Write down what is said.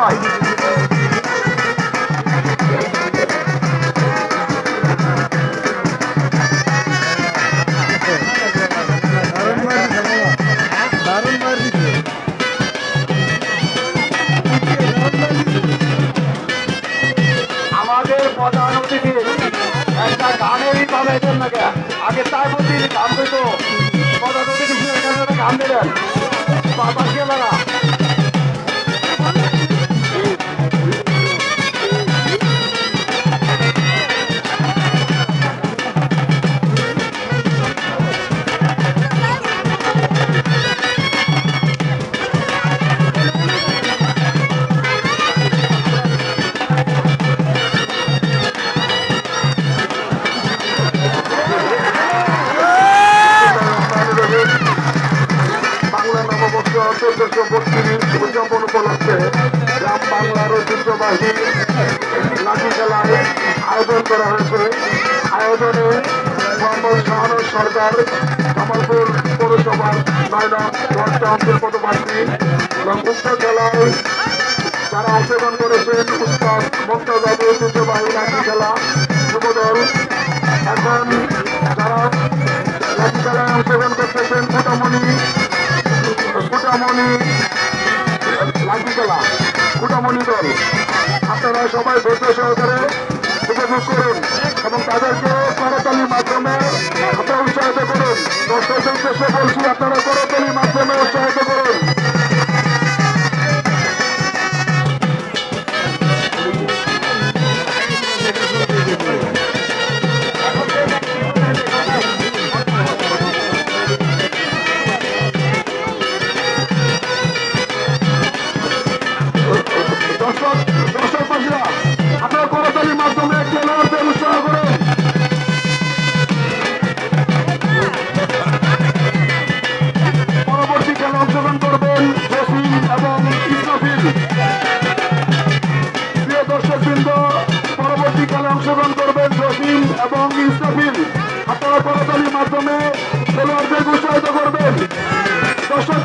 সবাই। আমাদের প্রধান অতিথি একটা গানেরই বানাইতেন না কে আগে তাই বলছি গান করতো প্রধান অতিথি এখানে গান দিলেন বাবা কে লাগা উদযাপন উপলক্ষে গ্রাম বাংলার ঐতিহ্যবাহী লাঠি খেলায় আয়োজন করা হয়েছে। আয়োজনে মোহাম্মদ শাহানুর সরকার কামালপুর পৌরসভার ৯ নং ওয়ার্ড কাউন্সিল পদপ্রার্থী এবং উক্ত খেলায় যারা অংশগ্রহণ করেছেন উস্তাদ মুমতাজ আলী ঐতিহ্যবাহী লাঠি খেলা যুবদল। এখন যারা লাঠি খেলায় অংশগ্রহণ করতেছেন ফুটামণি ফুটামণি দল, আপনারা সবাই ধৈর্য সহকারে উপভোগ করুন এবং তাদেরকে করতালির মাধ্যমে আপনারা উৎসাহিত করুন। দর্শকদের উদ্দেশ্যে বলছি, আপনারা করতালির মাধ্যমে উৎসাহিত করুন। দর্শকবাসীরা আপনারা করতালির মাধ্যমে খেলোয়াড়দের উৎসাহ করুন। পরবর্তী খেলা অংশগ্রহণ করবেন জসিম এবং ইসরাফিল। প্রিয় দর্শকবৃন্দ, পরবর্তী খেলা অংশগ্রহণ করবেন জসিম এবং ইসরাফিল। আপনারা করতালির মাধ্যমে খেলোয়াড়দের উৎসাহিত করবেন। দর্শক